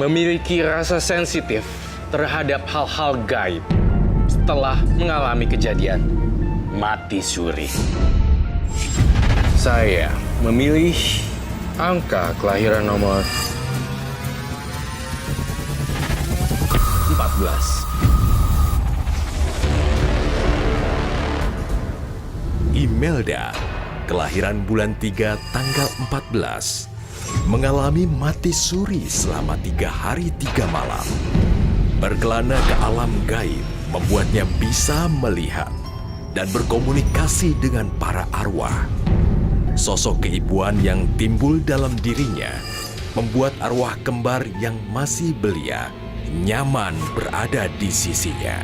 memiliki rasa sensitif terhadap hal-hal gaib setelah mengalami kejadian mati suri. Saya memilih angka kelahiran nomor 14. Imelda, kelahiran bulan 3 tanggal 14, mengalami mati suri selama 3 hari 3 malam. Berkelana ke alam gaib membuatnya bisa melihat dan berkomunikasi dengan para arwah. Sosok keibuan yang timbul dalam dirinya membuat arwah kembar yang masih belia nyaman berada di sisinya.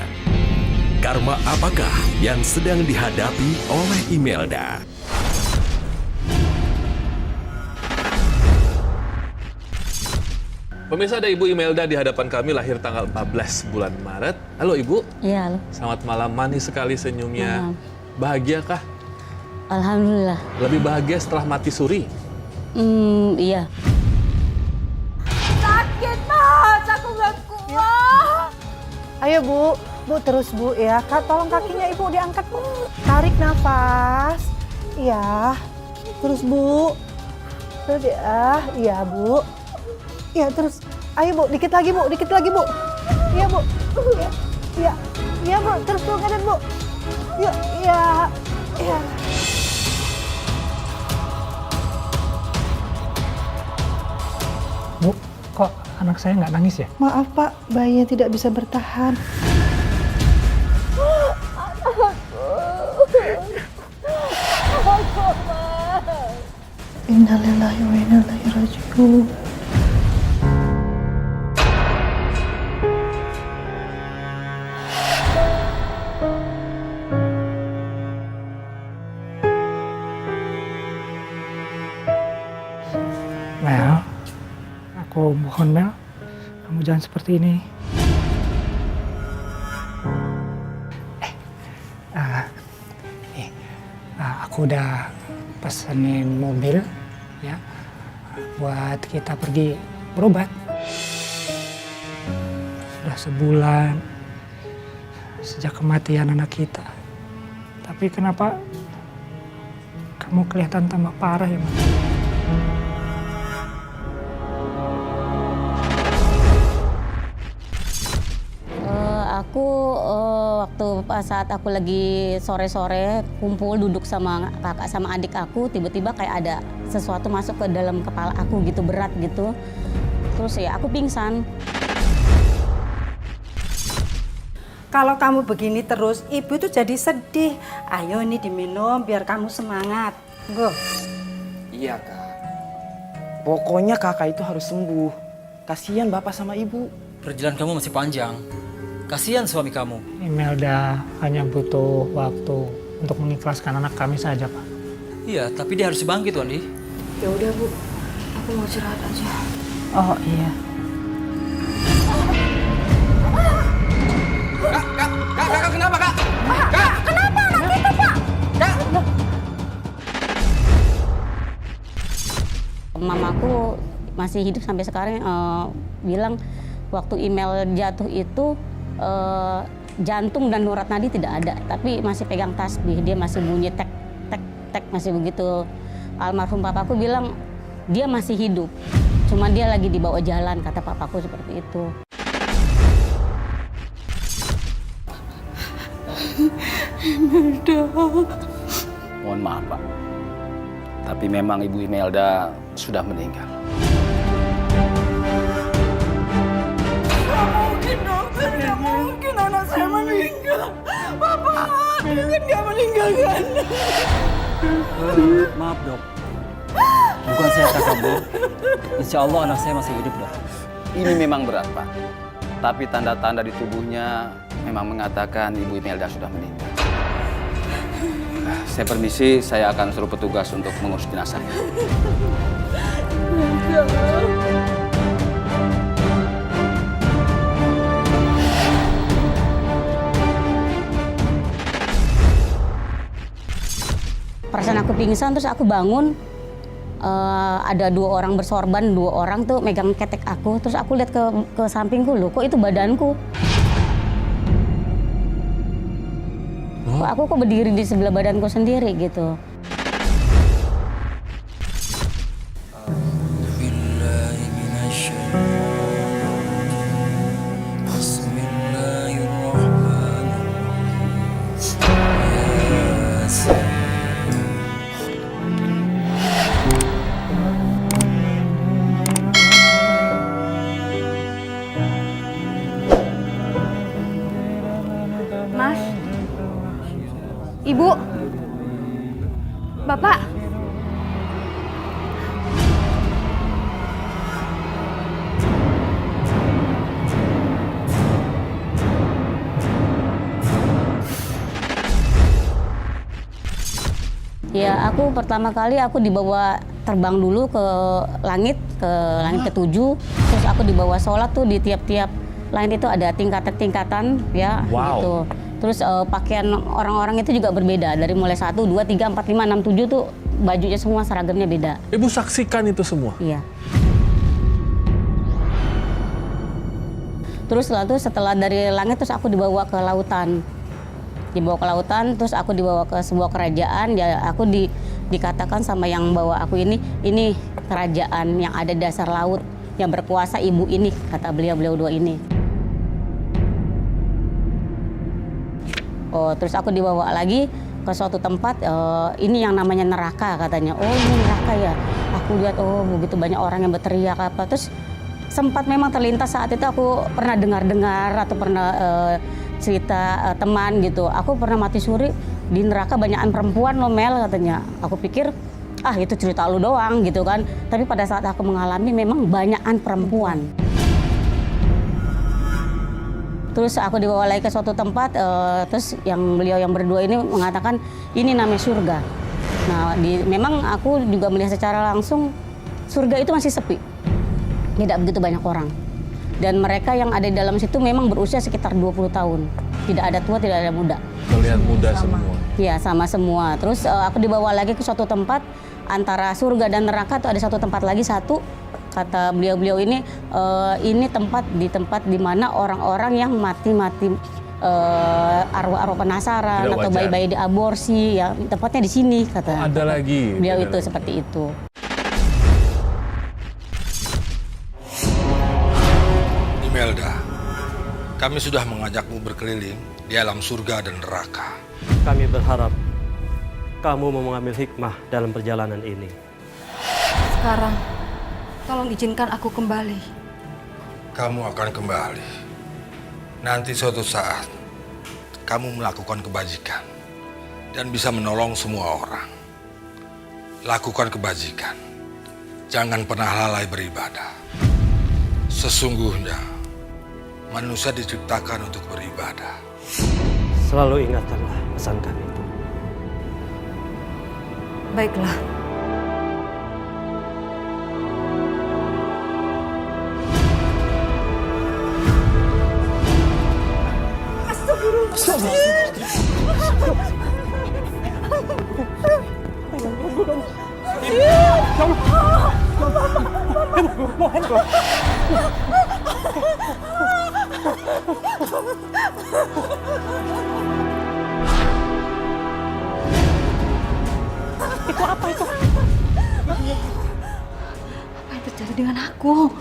Karma apakah yang sedang dihadapi oleh Imelda? Pemirsa, ada Ibu Imelda di hadapan kami, lahir tanggal 14 bulan Maret. Halo Ibu. Iya, halo. Selamat malam, manis sekali senyumnya. Bahagia kah? Alhamdulillah. Lebih bahagia setelah mati suri? Iya. Sakit Mas, aku nggak kuat. Ayo Bu terus Bu ya. Tolong kakinya Ibu diangkat Bu. Tarik nafas. Iya. Terus Bu. Terus ya, iya Bu. Iya terus. Ayo Bu, dikit lagi Bu. Iya Bu. Iya. Iya Bu, terus Bu kanan Bu. Iya. Iya. Bu, kok anak saya nggak nangis ya? Maaf Pak, bayinya tidak bisa bertahan. Innalillahi wa inna ilaihi raji'un. Mel, aku mohon Mel, kamu jangan seperti ini. Aku udah pesenin mobil ya buat kita pergi berobat. Sudah sebulan sejak kematian anak kita. Tapi kenapa kamu kelihatan tambah parah ya, Mas? Saat aku lagi sore-sore kumpul duduk sama kakak sama adik aku, tiba-tiba kayak ada sesuatu masuk ke dalam kepala aku gitu, berat gitu. Terus ya aku pingsan. Kalau kamu begini terus, ibu tuh jadi sedih. Ayo ini diminum biar kamu semangat. Go. Iya Kak. Pokoknya kakak itu harus sembuh. Kasihan bapak sama ibu. Perjalanan kamu masih panjang. Kasihan suami kamu. Imelda hanya butuh waktu untuk mengikhlaskan anak kami saja, Pak. Iya, tapi dia harus bangkit, Wandi. Ya udah Bu, aku mau istirahat aja. Oh iya. Kak, kenapa Kak? Kak, Kenapa anak kita Pak? Kak. Mamaku masih hidup sampai sekarang, bilang waktu email jatuh itu jantung dan urat nadi tidak ada, tapi masih pegang tasbih, dia masih bunyi tek tek tek, masih begitu. Almarhum papaku bilang dia masih hidup, cuma dia lagi dibawa jalan, kata papaku seperti itu. Mohon maaf Pak, tapi memang Ibu Imelda sudah meninggal. Tidak mungkin anak saya meninggal. Bapak, dia kan gak meninggalkan. Maaf dok, bukan saya takabur. Insya Allah anak saya masih hidup dok. Ini memang berat Pak, tapi tanda-tanda di tubuhnya memang mengatakan Ibu Imelda sudah meninggal. Saya permisi, saya akan suruh petugas untuk mengurus jenazahnya. Perasaan aku pingsan, terus aku bangun, ada 2 orang bersorban, 2 orang tuh megang ketek aku. Terus aku lihat ke sampingku, loh kok itu badanku. Kok aku berdiri di sebelah badanku sendiri gitu. Mas, Ibu, Bapak. Ya, aku pertama kali aku dibawa terbang dulu ke langit ke-7. Terus aku dibawa sholat tuh di tiap-tiap langit itu ada tingkatan-tingkatan ya gitu. Terus pakaian orang-orang itu juga berbeda dari mulai 1, 2, 3, 4, 5, 6, 7 tuh bajunya semua seragamnya beda. Ibu saksikan itu semua? Iya. Terus setelah dari langit terus aku dibawa ke lautan. Terus aku dibawa ke sebuah kerajaan. Ya aku dikatakan sama yang bawa aku ini kerajaan yang ada di dasar laut yang berkuasa ibu ini, kata beliau 2 ini. Oh, terus aku dibawa lagi ke suatu tempat, ini yang namanya neraka katanya. Oh, ini neraka ya. Aku lihat, oh begitu banyak orang yang berteriak apa. Terus sempat memang terlintas saat itu aku pernah dengar atau pernah cerita teman gitu. Aku pernah mati suri di neraka banyakan perempuan loh Mel katanya. Aku pikir itu cerita lu doang gitu kan. Tapi pada saat aku mengalami memang banyakan perempuan. Terus aku dibawa lagi ke suatu tempat, terus beliau yang berdua ini mengatakan ini namanya surga. Nah, memang aku juga melihat secara langsung surga itu masih sepi, tidak begitu banyak orang. Dan mereka yang ada di dalam situ memang berusia sekitar 20 tahun, tidak ada tua, tidak ada muda. Terlihat muda semua. Iya, sama semua. Terus aku dibawa lagi ke suatu tempat antara surga dan neraka tuh ada satu tempat lagi kata beliau ini tempat di mana orang-orang yang mati arwah-arwah penasaran atau bayi-bayi diaborsi ya tempatnya di sini kata. Ada lagi. Beliau itu seperti itu. Imelda, kami sudah mengajakmu berkeliling di alam surga dan neraka. Kami berharap kamu mau mengambil hikmah dalam perjalanan ini. Sekarang, tolong izinkan aku kembali. Kamu akan kembali. Nanti suatu saat, kamu melakukan kebajikan dan bisa menolong semua orang. Lakukan kebajikan. Jangan pernah lalai beribadah. Sesungguhnya, manusia diciptakan untuk beribadah. Selalu ingatkanlah pesan kami itu. Baiklah. Itu apa itu? Apa yang terjadi dengan aku?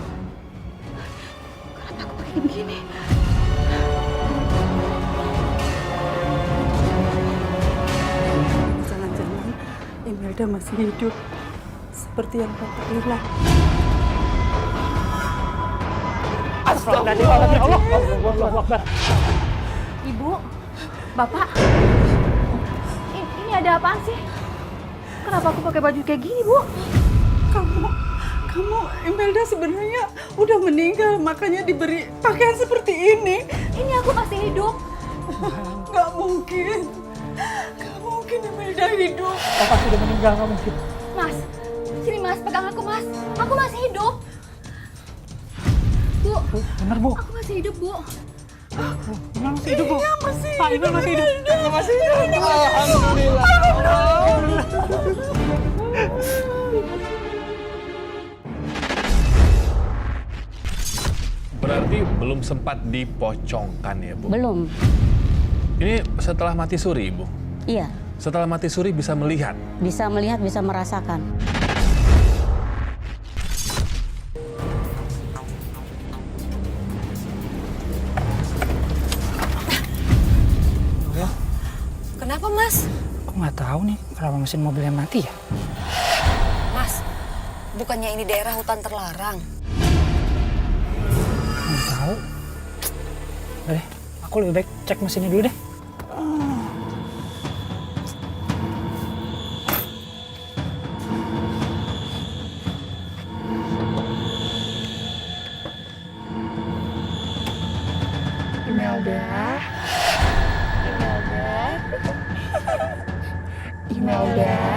Kenapa aku pakai begini? Jangan-jangan Imelda masih hidup seperti yang Bapak bilang. Astagfirullahaladzim, Allah Akbar. Ibu, Bapak, ini ada apaan sih? Kenapa aku pakai baju kayak gini, Bu? Kamu Imelda sebenarnya udah meninggal, makanya diberi pakaian seperti ini. Ini aku masih hidup. Gak mungkin Imelda hidup. Bapak sudah meninggal, nggak mungkin. Mas, sini Mas, pegang aku Mas. Aku masih hidup. Bu, Benar, Bu. aku masih hidup, Bu. Benar masih hidup, Bu. Iya, masih Pak, hidup. Inul masih hidup. Imelda masih hidup. Alhamdulillah. sempat dipocongkan ya, Bu? Belum. Ini setelah mati suri, Ibu? Iya. Setelah mati suri bisa melihat? Bisa melihat, bisa merasakan. Kenapa, Mas? Aku nggak tahu nih kenapa mesin mobilnya mati ya. Mas, bukannya ini daerah hutan terlarang? Nggak tahu. Udah deh, aku lebih baik cek mesinnya dulu deh. Imelda. Imelda.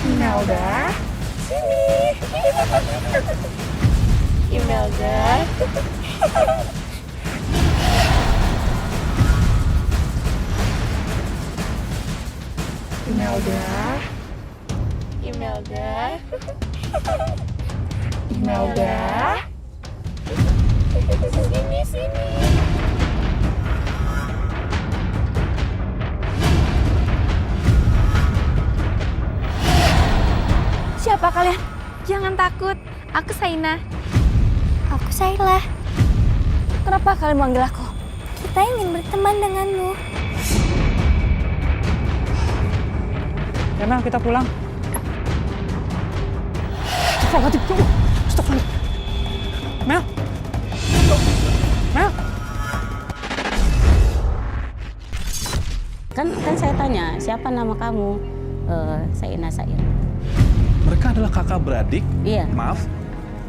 Imelda. Sini. Imelda. Imelda. Imelda. Imelda. Sini. Siapa kalian? Jangan takut. Aku Saina. Aku Saila. Kenapa kalian manggil aku? Kita ingin berteman denganmu. Ya Mel, kita pulang. Astagfirullahaladzim. Astagfirullah. Mel. Mel. Kan saya tanya, siapa nama kamu? Saina Sair. Mereka adalah kakak beradik, Iya. maaf,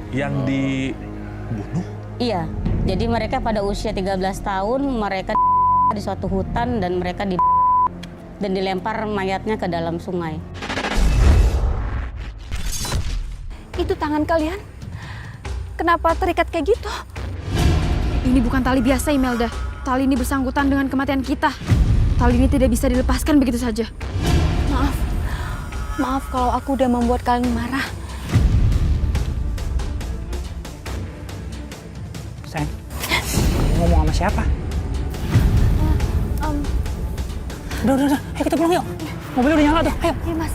yang dibunuh? Iya. Jadi mereka pada usia 13 tahun, mereka di suatu hutan dan mereka dan dilempar mayatnya ke dalam sungai. Itu tangan kalian? Kenapa terikat kayak gitu? Ini bukan tali biasa, Imelda. Tali ini bersangkutan dengan kematian kita. Tali ini tidak bisa dilepaskan begitu saja. Maaf kalau aku udah membuat kalian marah. Sayang, ngomong sama siapa? Udah. Ayo kita pulang yuk. Mobilnya udah nyala tuh, ayo. Iya, Mas.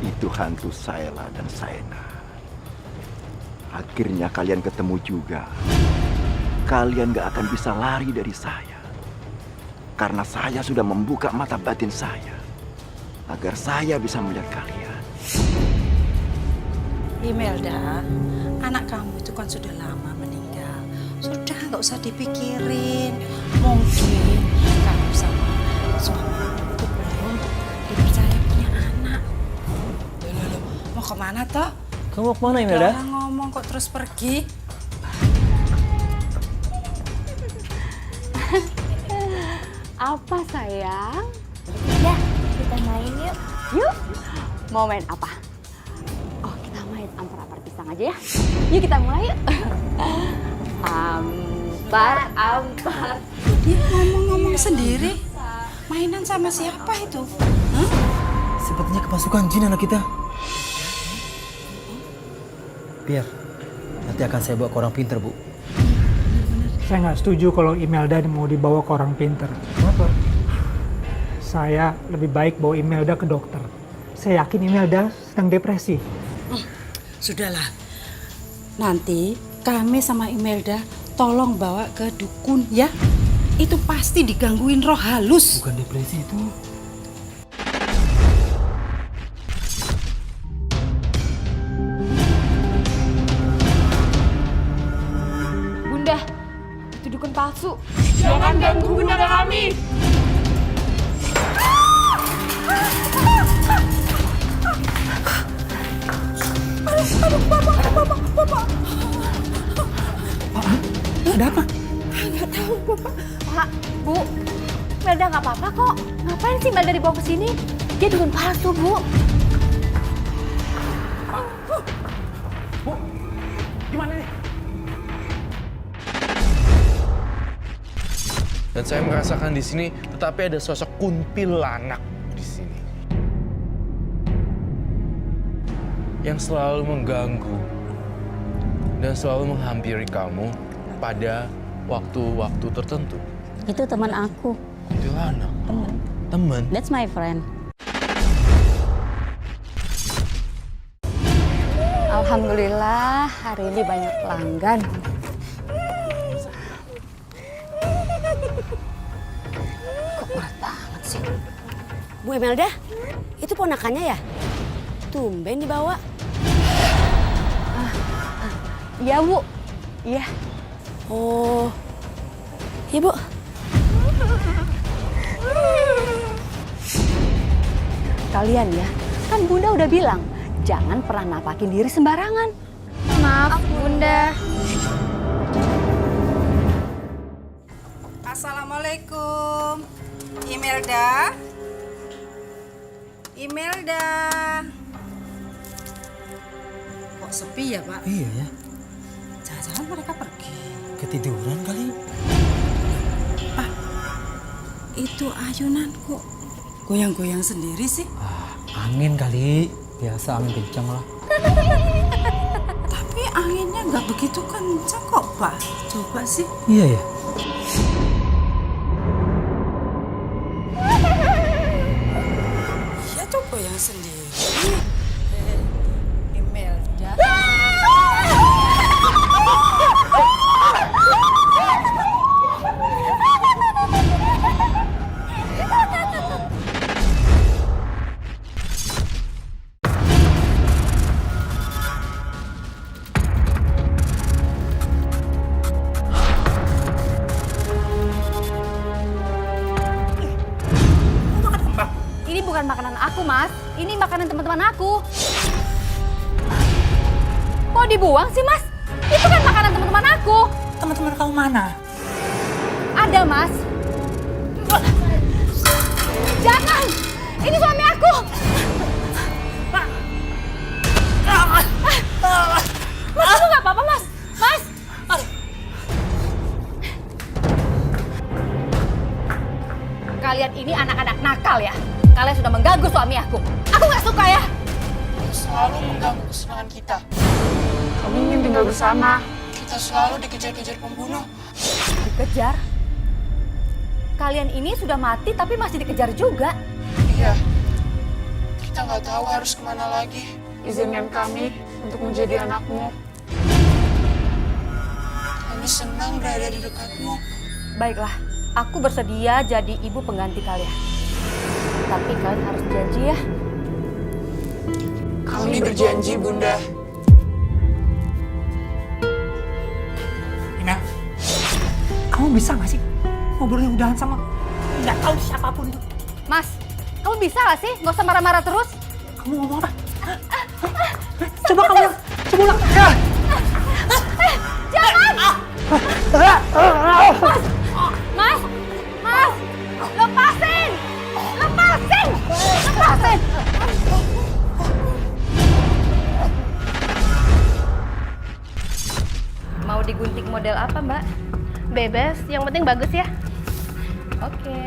Itu hantu Saila dan Saina. Akhirnya kalian ketemu juga. Kalian gak akan bisa lari dari saya. Karena saya sudah membuka mata batin saya. Agar saya bisa melihat kalian. Imelda, anak kamu itu kan sudah lama meninggal. Sudah nggak usah dipikirin. Mungkin kamu sama suami itu belum dipercaya punya anak. Loh, mau kemana toh? Kamu mau kemana, Imelda? Orang ngomong kok terus pergi. Apa sayang? Ya, kita main yuk. Yuk. Mau main apa? Oh, kita main ampar-ampar pisang aja ya. Yuk kita mulai yuk. Ampar. Dia ngomong-ngomong sendiri. Mainan sama siapa itu? Hah? Sepertinya kemasukan jin anak kita. Biar, nanti akan saya bawa ke orang pintar, Bu. Saya nggak setuju kalau Imelda mau dibawa ke orang pinter. Kenapa? Saya lebih baik bawa Imelda ke dokter. Saya yakin Imelda sedang depresi. Sudahlah. Nanti kami sama Imelda tolong bawa ke dukun ya. Itu pasti digangguin roh halus. Bukan depresi itu. Bunda, itu dukun palsu. Jangan ganggu bunda kami. Aduh, Bapak. Ada apa? Nggak tahu, Bapak. Pak, Bu, Melda nggak apa-apa kok. Ngapain sih Melda dibawa ke sini? Dia dukun palsu, Bu. Bu, gimana nih? Dan saya merasakan di sini, tetapi ada sosok kuntilanak di sini yang selalu mengganggu dan selalu menghampiri kamu pada waktu-waktu tertentu. Itu teman aku. Kuntilanak. Teman. That's my friend. Alhamdulillah hari ini banyak pelanggan. Kok berat banget sih? Bu Imelda, itu ponakannya ya? Tumben dibawa. Iya, Bu. Iya. Oh, iya Bu. Kalian ya, kan Bunda udah bilang, jangan pernah napakin diri sembarangan. Maaf, Bunda. Assalamualaikum. Imelda. Imelda. Kok sepi ya, Pak? Iya ya. Jangan-jangan mereka pergi. Ketiduran kali. Pak, itu ayunan kok goyang-goyang sendiri sih. Angin kali. Biasa angin kencang lah. Tapi anginnya nggak begitu kencang kok, Pak. Coba sih. Iya ya. Iya tuh goyang sendiri. Imelda. Ini bukan makanan aku, Mas. Ini makanan teman-teman aku. Kok dibuang sih, Mas? Itu kan makanan teman-teman aku. Teman-teman kamu mana? Ada, Mas. Jangan! Ini suami aku! Mas, kamu nggak apa-apa, Mas? Mas! Kalian ini anak-anak nakal ya? Kalian sudah mengganggu suami aku. Aku nggak suka ya. Selalu mengganggu kesenangan kita. Kami ingin tinggal bersama. Kita selalu dikejar-kejar pembunuh. Dikejar? Kalian ini sudah mati tapi masih dikejar juga. Iya. Kita nggak tahu harus kemana lagi. Izinkan kami untuk menjadi anakmu. Kami senang berada di dekatmu. Baiklah, aku bersedia jadi ibu pengganti kalian. Tapi kalian harus janji ya. Kami berjanji, Bunda. Ina, kamu bisa nggak sih ngobrolnya udahan sama nggak tahu siapapun itu? Mas, kamu bisa nggak sih nggak usah marah-marah terus? Kamu ngomong apa? Coba kamu ulang, coba ulang. Jangan! Mas, Mas, lepasin! Lepasin! Lepasin! Mau digunting model apa, Mbak? Bebas, yang penting bagus ya. Oke.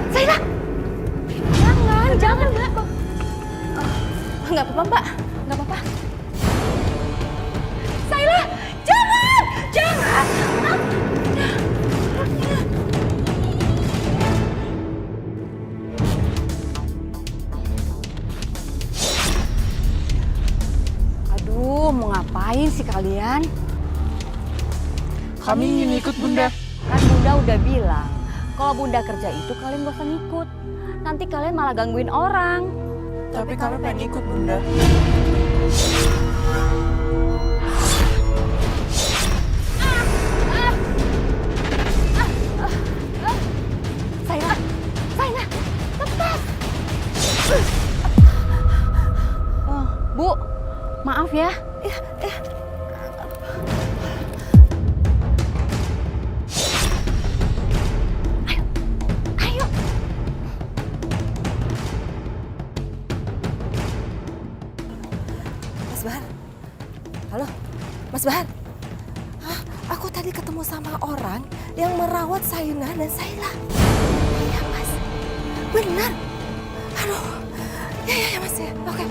Zaira! Jangan, Mbak. Nggak apa-apa, Mbak. Nggak apa-apa. Zaira! Jangan! Jangan! Aduh, mau ngapain sih kalian? Kami ingin ikut, Bunda. Kan Bunda udah bilang, kalau Bunda kerja itu kalian gak usah ngikut. Nanti kalian malah gangguin orang. Tapi kami pengen ikut, Bunda. Zaira, lepas! sama orang yang merawat Saina dan Saila. Iya Mas, benar. Aduh, ya Mas ya. Oke.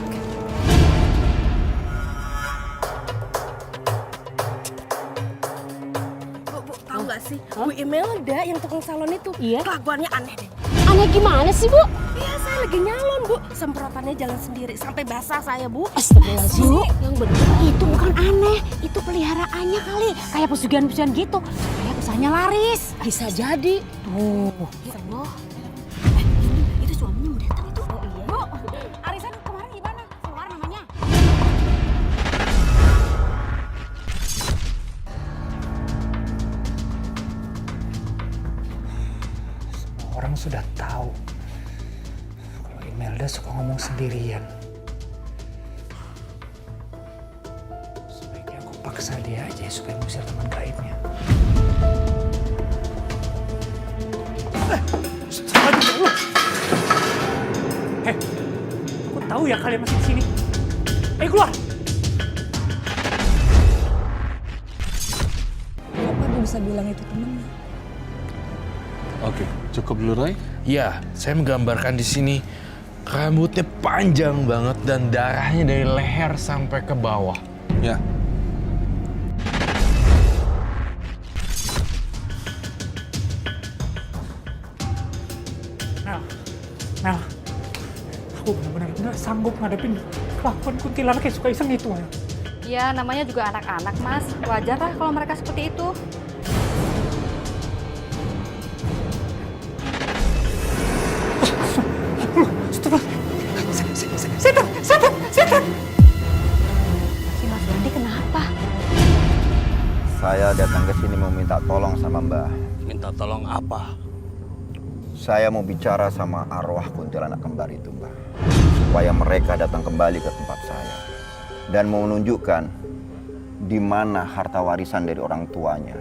Bu, tahu nggak sih? Bu Imelda yang tukang salon itu, kelakuannya aneh deh. Aneh gimana sih, Bu? Iya, saya lagi nyalon, Bu. Semprotannya jalan sendiri sampai basah saya, Bu. Astagfirullahaladzim. Bu, yang benar itu bukan aneh, itu peliharaannya kali. Kayak pesugihan-pesugihan gitu. Kayak usahanya laris. Bisa jadi. Tuh. Ya Allah. Itu suaminya mau datang itu. Oh iya. Bu, arisan kemarin gimana? Keluar namanya. Orang sudah tahu kalau Imelda suka ngomong sendirian. Sebaiknya aku paksa dia aja supaya ngusir teman gaibnya. Hei, aku tahu ya kalian masih di sini. Keluar! Kenapa dia bisa bilang itu temennya? Oke, cukup dulu Roy. Ya, saya menggambarkan di sini rambutnya panjang banget dan darahnya dari leher sampai ke bawah. Ya. Mel, aku benar-benar sanggup ngadepin kelakuan kuntilanak kayak suka iseng itu. Ya, namanya juga anak-anak, Mas. Wajar lah kalau mereka seperti itu. Setan! Si Mas Bandi kenapa? Saya datang ke sini mau minta tolong sama Mbah. Minta tolong apa? Saya mau bicara sama arwah kuntilanak kembar itu, Mbah. Supaya mereka datang kembali ke tempat saya. Dan mau menunjukkan di mana harta warisan dari orang tuanya.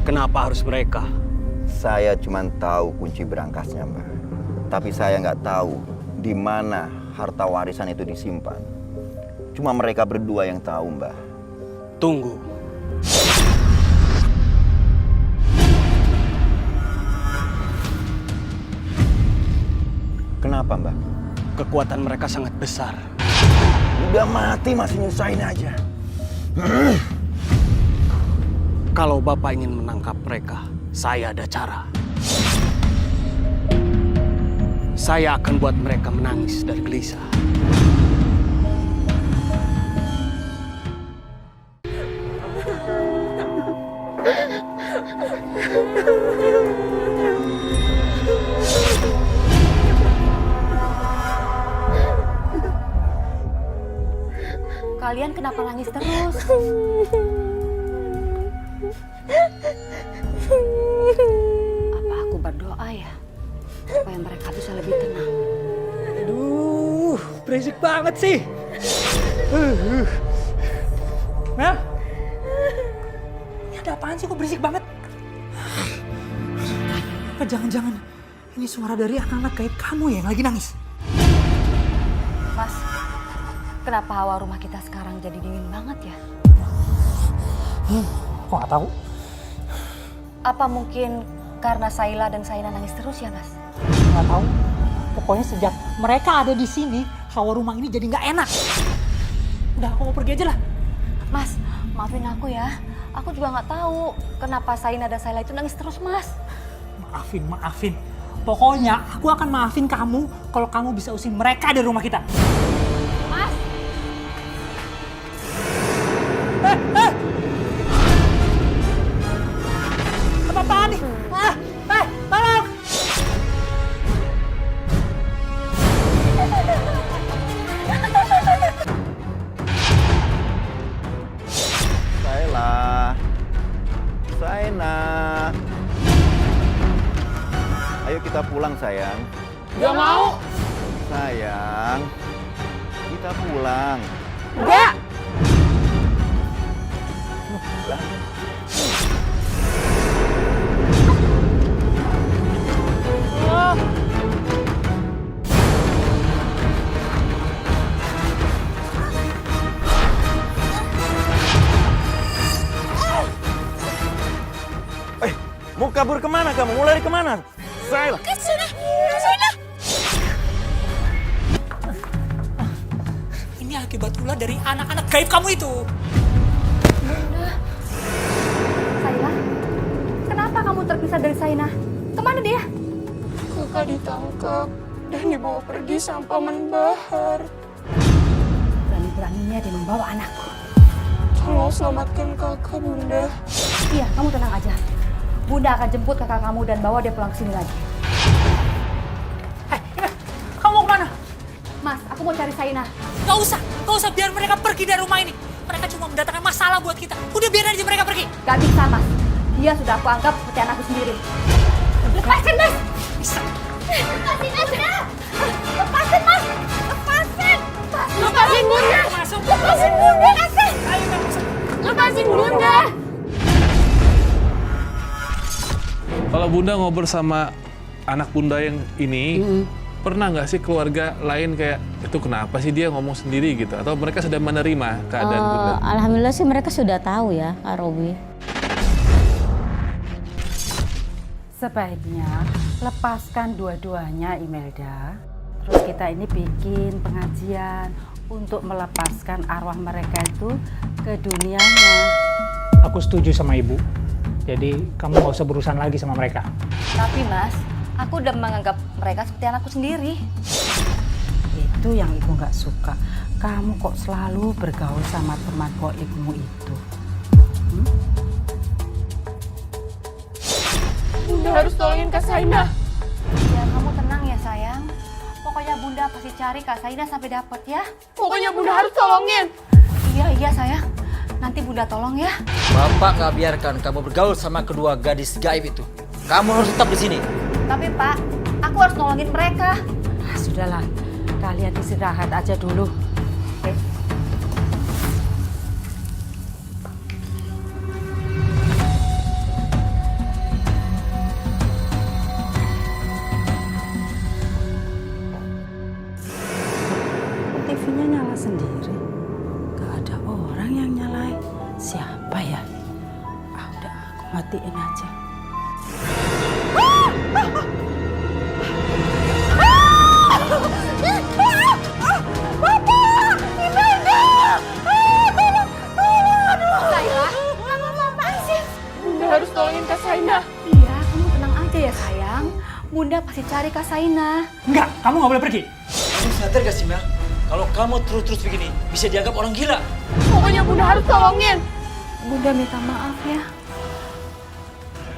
Kenapa harus mereka? Saya cuma tahu kunci berangkasnya, Mbah. Tapi saya nggak tahu di mana harta warisan itu disimpan. Cuma mereka berdua yang tahu, Mbah. Tunggu. Kenapa, Mbah? Kekuatan mereka sangat besar. Udah mati masih nyusahin aja. Kalau Bapak ingin menangkap mereka, saya ada cara. Saya akan buat mereka menangis dari gelisah. Kalian kenapa nangis terus? Apa aku berdoa ya? Supaya mereka bisa lebih tenang. Aduh, berisik banget sih. Mel? Ini ada apaan sih kok berisik banget? Apa jangan-jangan ini suara dari anak-anak kayak kamu ya yang lagi nangis? Mas, kenapa hawa rumah kita sekarang jadi dingin banget ya? Kok nggak tahu? Apa mungkin karena Saila dan Saina nangis terus ya, Mas? Nggak tahu. Pokoknya sejak mereka ada di sini, hawa rumah ini jadi nggak enak. Udah, aku mau pergi aja lah. Mas, maafin aku ya. Aku juga nggak tahu kenapa Saina dan Saila itu nangis terus, Mas. Maafin. Pokoknya aku akan maafin kamu kalau kamu bisa usir mereka dari rumah kita. Mas! Apa-apaan nih? Tolong! Saina. Ayo kita pulang, sayang. Gak mau. Sayang, kita pulang. Enggak. Mau kabur kemana kamu? Mau lari kemana? Sayla. Ke sana, ke sana. Ini akibat ulah dari anak-anak gaib kamu itu. Sayla, kenapa kamu terpisah dari Saina? Kemana dia? Kakak ditangkap dan dibawa pergi sama Paman Bahar. Berani-beraninya dia membawa anakku. Tolong selamatkan kakak, Bunda. Iya, kamu tenang aja. Bunda akan jemput kakak kamu dan bawa dia pulang ke sini lagi. Kamu mau kemana? Mas, aku mau cari Saina. Gak usah biar mereka pergi dari rumah ini. Mereka cuma mendatangkan masalah buat kita. Udah biar aja mereka pergi. Gak bisa, Mas. Dia sudah aku anggap seperti anakku sendiri. Lepasin, Mas! Bisa. Lepasin, Bunda! Lepasin, Mas! Lepasin! Lepasin, Bunda! Lepasin, Bunda! Lepasin, Bunda! Kalau Bunda ngobrol sama anak Bunda yang ini, pernah nggak sih keluarga lain kayak, itu kenapa sih dia ngomong sendiri gitu? Atau mereka sudah menerima keadaan Bunda? Alhamdulillah sih mereka sudah tahu ya, Kak Robi. Sebaiknya lepaskan dua-duanya, Imelda. Terus kita ini bikin pengajian untuk melepaskan arwah mereka itu ke dunianya. Aku setuju sama ibu. Jadi kamu gak usah berurusan lagi sama mereka. Tapi, Mas, aku udah menganggap mereka seperti anakku sendiri. Itu yang ibu nggak suka. Kamu kok selalu bergaul sama teman goibmu itu. Bunda harus tolongin Kak Saina. Ya, kamu tenang ya, sayang. Pokoknya Bunda pasti cari Kak Saina sampai dapat ya. Pokoknya Bunda harus tolongin. Iya, sayang. Nanti Bunda tolong ya. Bapak gak biarkan kamu bergaul sama kedua gadis gaib itu. Kamu harus tetap di sini. Tapi, Pak, aku harus nolongin mereka. Sudahlah, kalian istirahat aja dulu. Oke. TV-nya nyala sendiri. Gak ada orang yang nyalain. Siapa ya? Udah, aku matiin aja. Bapak! Imelda! Tolong! Saila, kamu mau apaan sih? Bunda harus tolongin Kak Saina. Iya, kamu tenang aja ya, sayang. Bunda pasti cari Kak Saina. Enggak, kamu gak boleh pergi. Kamu sadar gak sih, Mel? Kalau kamu terus-terus begini, bisa dianggap orang gila. Pokoknya Bunda harus tolongin. Bunda minta maaf ya.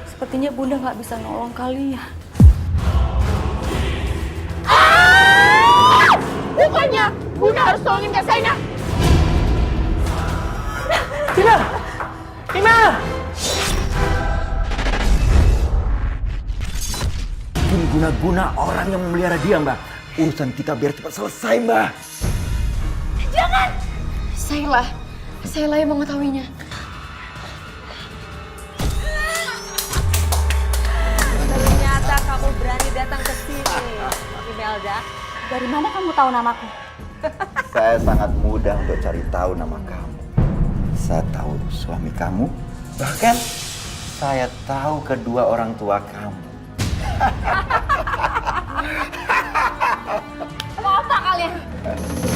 Sepertinya Bunda nggak bisa nolong kalian. Pokoknya Bunda harus tolongin Kak Saina. Imel! Imel! Ini guna-guna orang yang memelihara dia, Mbak. Urusan kita biar cepat selesai, Mbak. Jangan! Saila yang mengetahuinya. Ternyata kamu berani datang ke sini, Imelda. Dari mana kamu tahu namaku? Saya sangat mudah untuk cari tahu nama kamu. Saya tahu suami kamu. Bahkan saya tahu kedua orang tua kamu. Mau apa kalian?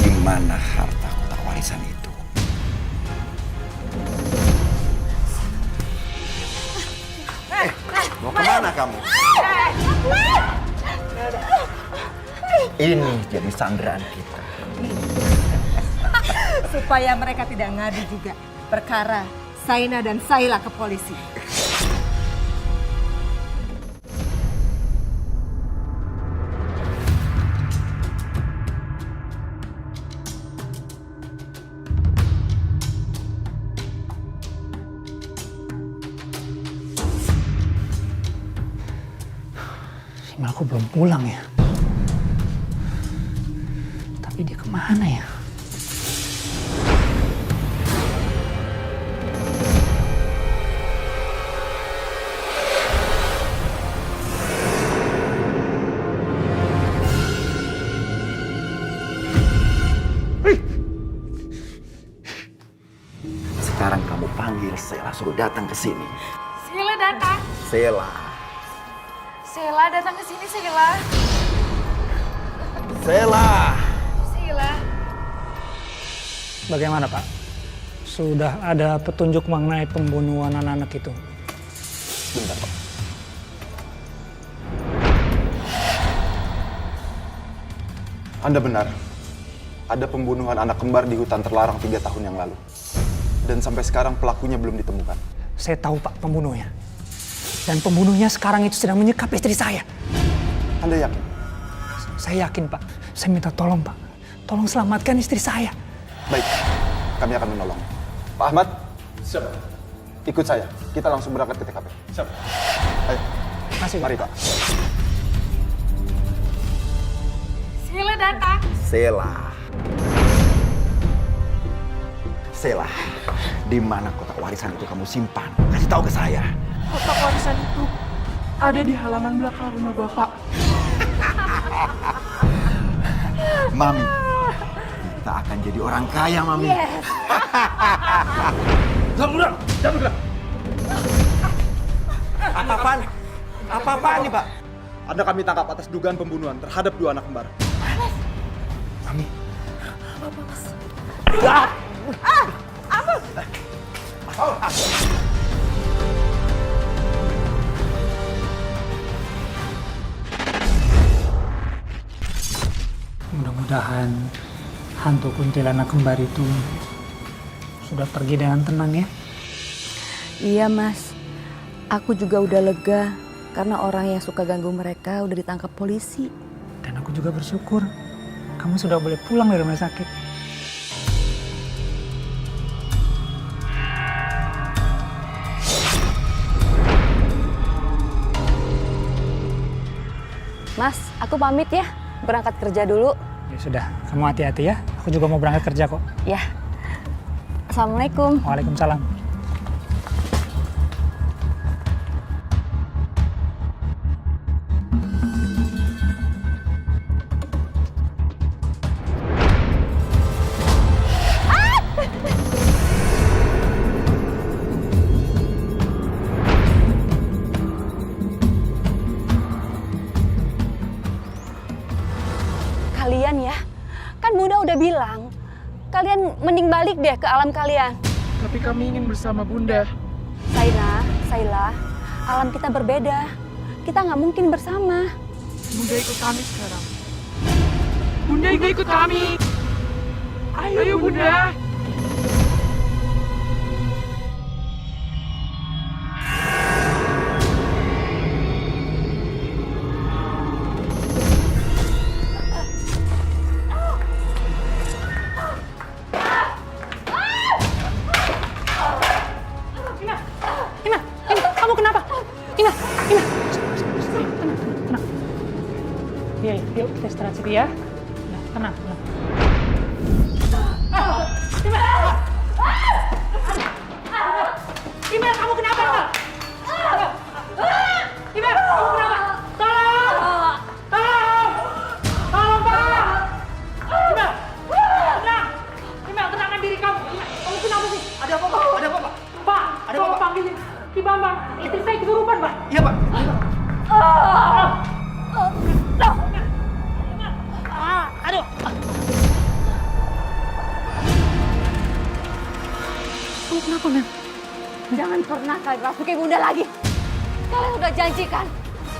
Di mana harta kotak warisan itu? Mau kemana kamu? Ini jadi sandraan kita. Supaya mereka tidak ngadu juga perkara Saina dan Saila ke polisi. Simel kok belum pulang ya? Tapi dia kemana ya? Sekarang kamu panggil Saila suruh datang ke sini. Saila datang. Sela. Sela datang ke sini, Sela. Sela. Sela. Bagaimana Pak? Sudah ada petunjuk mengenai pembunuhan anak-anak itu? Bentar Pak. Anda benar. Ada pembunuhan anak kembar di hutan terlarang 3 tahun yang lalu. Dan sampai sekarang pelakunya belum ditemukan. Saya tahu Pak pembunuhnya. Dan pembunuhnya sekarang itu sedang menyekap istri saya. Anda yakin? Saya yakin Pak. Saya minta tolong Pak. Tolong selamatkan istri saya. Baik, kami akan menolong. Pak Ahmad? Siap. Ikut saya, kita langsung berangkat ke TKP. Siap. Ayo. Mari Pak. Sela datang. Sela. Sela, di mana kotak warisan itu kamu simpan? Kasih tahu ke saya. Kotak warisan itu ada di halaman belakang rumah Bapak. Mami, kita akan jadi orang kaya, Mami. Yes. Jangan gerak, jangan gerak. Apa-apaan? Apa-apaan nih, Pak? Anda kami tangkap atas dugaan pembunuhan terhadap 2 anak kembar. Mami. Apa, Mas? Apa? Mudah-mudahan hantu kuntilanak kembar itu sudah pergi dengan tenang ya. Iya Mas, aku juga udah lega karena orang yang suka ganggu mereka udah ditangkap polisi. Dan aku juga bersyukur kamu sudah boleh pulang dari rumah sakit. Mas, aku pamit ya, berangkat kerja dulu. Ya sudah, kamu hati-hati ya. Aku juga mau berangkat kerja kok. Ya. Assalamualaikum. Waalaikumsalam. Kalian ya, kan Bunda udah bilang, kalian mending balik deh ke alam kalian. Tapi kami ingin bersama Bunda. Sayla, alam kita berbeda. Kita nggak mungkin bersama. Bunda ikut kami sekarang. Bunda ikut kami. Ayo Bunda. Kamu kenapa? Ina. Tenang. Iya, yuk kita istirahat situ ya. Nah, tenang. Imel, kamu kenapa? Imel, kamu kenapa? Tolong! Tolong, Pak! Imel! Tenang! Imel, tenangkan diri kamu. Kamu kenapa sih? Ada apa, Pak? Ada apa, Pak? Pak, ada apa, Pak? Panggilin Ki Bambang. Istri saya kesurupan, Pak. Iya, Pak. Aduh. Kamu kenapa, Mel? Jangan pernah kalian rasuki Bunda lagi. Kalian udah janjikan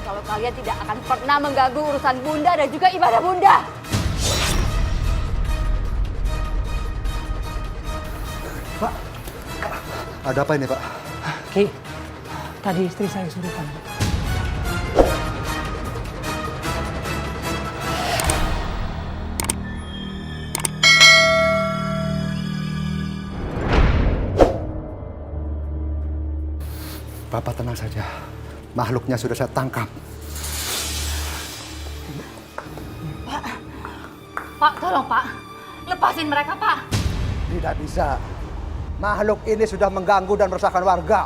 kalau kalian tidak akan pernah mengganggu urusan Bunda dan juga ibadah Bunda. Pak, ada apa ini, Pak? Ki, tadi istri saya kesurupan. Bapak tenang saja. Makhluknya sudah saya tangkap. Pak, tolong Pak. Lepasin mereka, Pak. Tidak bisa. Makhluk ini sudah mengganggu dan meresahkan warga.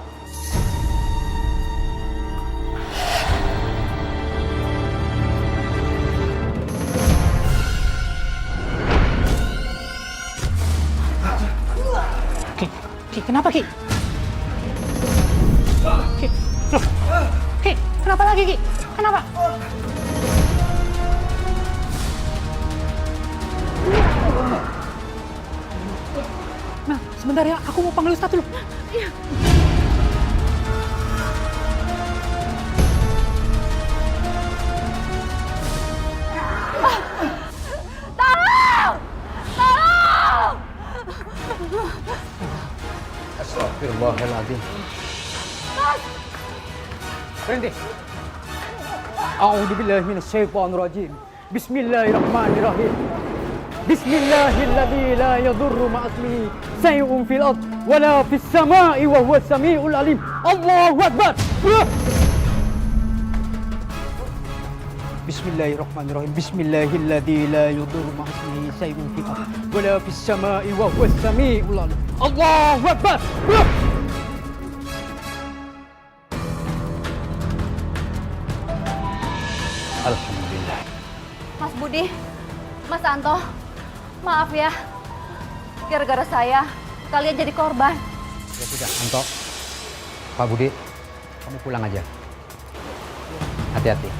Ki, kenapa Ki? Ki, Kenapa lagi, Ki? Kenapa? Nah, sebentar ya, aku mau panggil Ustadz dulu. Iya. Tolong! Tolong! Astagfirullahaladzim. Mas! Berhenti. A'udzubillahi minasyaitonirrajim. Bismillahirrahmanirrahim. Bismillahilladzi la yadurru ma'asmihi syai'un fil ard wala fis sama'i wa huwas samiul alim. Allahu akbar. Bismillahirrahmanirrahim. Bismillahilladzi la yadurru ma'asmihi syai'un fil ard wala fis sama'i wa huwas samiul alim. Allahu akbar. Alhamdulillah. Mas Budi, Mas Anto, maaf ya. Gara-gara saya, kalian jadi korban. Ya sudah, Anto. Pak Budi, kamu pulang aja. Hati-hati.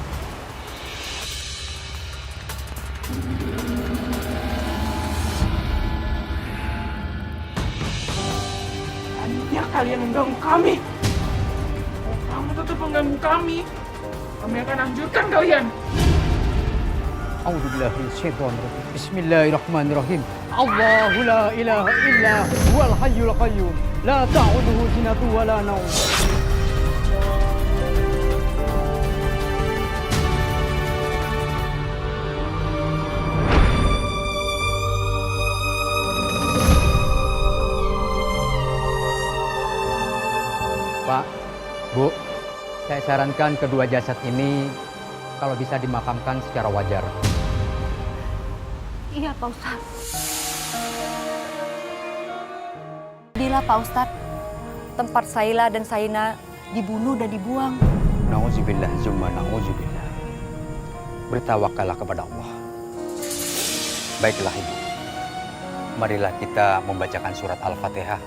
Hanya kalian mengganggu kami. Kalau kamu tetap mengganggu kami akan hancurkan kalian. A'udzubillahi minasyaitonirrajim. Bismillahirrahmanirrahim. Allahu la ilaha illa huwal hayyul qayyum. La ta'uduhu sinatun wa la naum. Pak, Bu, saya sarankan kedua jasad ini kalau bisa dimakamkan secara wajar. Iya, Pak Ustadz. Inilah Pak Ustadz, tempat Saila dan Saina dibunuh dan dibuang. Nauzubillah, zumma nauzubillah. Bertawakallah kepada Allah. Baiklah Ibu, marilah kita membacakan surat Al-Fatihah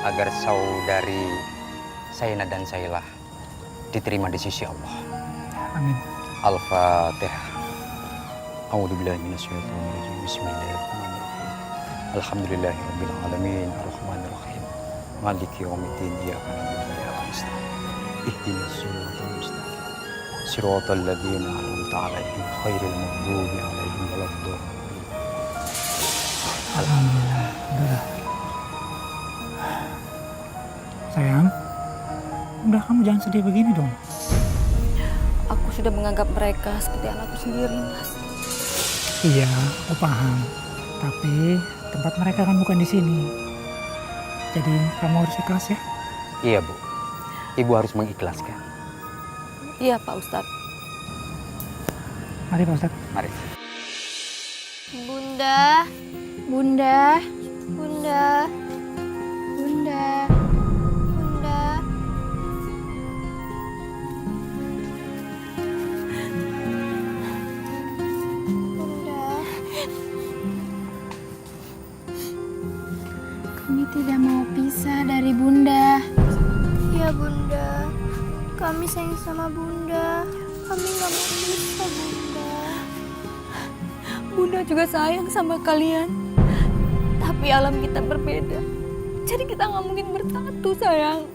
agar saudari Saina dan Saila diterima di sisi Allah. Amin. Al-Fatihah. A'udzubillahi minasyaitonirrajim. Bismillahirrahmanirrahim. Alhamdulillahirabbil alamin. Arrahmanirrahim. Maliki yaumiddin. Iyyaka na'budu wa iyyaka nasta'in. Ihdinas siratal mustaqim. Siratal ladzina an'amta 'alaihim ghairil maghdubi 'alaihim waladdallin. Alhamdulillah. Udah. Sayang, udah kamu jangan sedih begini dong. Aku sudah menganggap mereka seperti anakku sendiri, Mas. Iya, aku paham. Tapi tempat mereka kan bukan di sini. Jadi kamu harus ikhlas ya. Iya, Bu. Ibu harus mengikhlaskan. Iya, Pak Ustadz. Mari, Pak Ustadz. Mari. Bunda, Bunda, Bunda, Bunda, Bunda. Kami tidak mau pisah dari Bunda. Ya Bunda, kami sayang sama Bunda. Kami nggak mau pisah Bunda. Bunda juga sayang sama kalian. Tapi alam kita berbeda. Jadi kita nggak mungkin bersatu, sayang.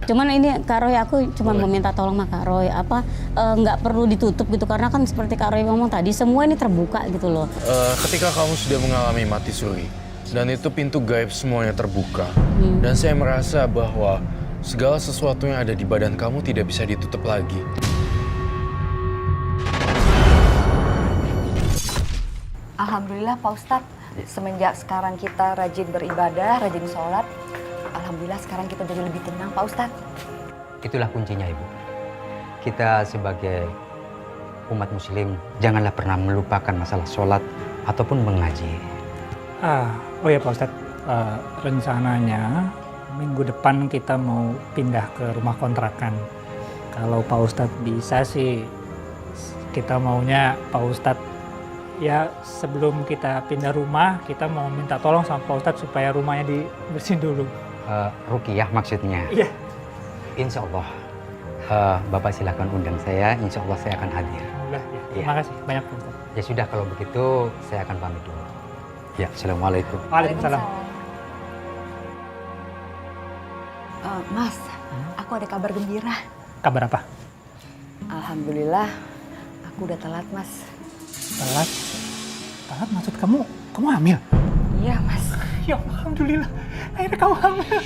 Cuman ini Kak Roy, aku cuma mau minta tolong sama Kak Roy, nggak perlu ditutup gitu, karena kan seperti Kak Roy ngomong tadi, semua ini terbuka gitu loh. Ketika kamu sudah mengalami mati suri, dan itu pintu gaib semuanya terbuka, dan saya merasa bahwa segala sesuatu yang ada di badan kamu tidak bisa ditutup lagi. Alhamdulillah Pak Ustadz, semenjak sekarang kita rajin beribadah, rajin sholat, alhamdulillah sekarang kita jadi lebih tenang Pak Ustadz. Itulah kuncinya, Ibu. Kita sebagai umat muslim janganlah pernah melupakan masalah sholat ataupun mengaji. Oh ya Pak Ustadz, rencananya minggu depan kita mau pindah ke rumah kontrakan. Kalau Pak Ustadz bisa sih, kita maunya Pak Ustadz, ya sebelum kita pindah rumah, kita mau minta tolong sama Pak Ustadz supaya rumahnya dibersihin dulu. Ruqyah maksudnya? Iya. Insya Allah. Bapak silakan undang saya, insya Allah saya akan hadir. Alhamdulillah, ya. Terima kasih banyak Pak Ustadz. Ya sudah, kalau begitu saya akan pamit dulu. Ya, Assalamualaikum. Waalaikumsalam. Mas, aku ada kabar gembira. Kabar apa? Alhamdulillah, aku udah telat, Mas. Telat? Telat maksud kamu hamil? Iya, Mas. Ya Alhamdulillah, akhirnya kamu hamil.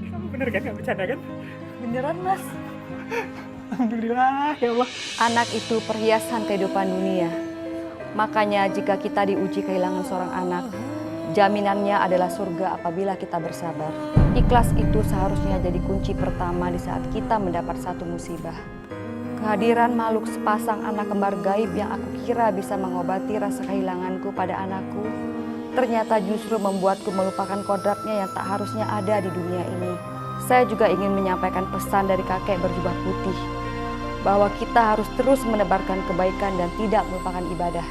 Kamu bener kan, gak bercanda kan? Beneran, Mas. Alhamdulillah, ya Allah. Anak itu perhiasan kehidupan dunia. Makanya jika kita diuji kehilangan seorang anak, jaminannya adalah surga apabila kita bersabar. Ikhlas itu seharusnya jadi kunci pertama di saat kita mendapat satu musibah. Kehadiran makhluk sepasang anak kembar gaib yang aku kira bisa mengobati rasa kehilanganku pada anakku, ternyata justru membuatku melupakan kodratnya yang tak harusnya ada di dunia ini. Saya juga ingin menyampaikan pesan dari kakek berjubah putih, bahwa kita harus terus menebarkan kebaikan dan tidak melupakan ibadah.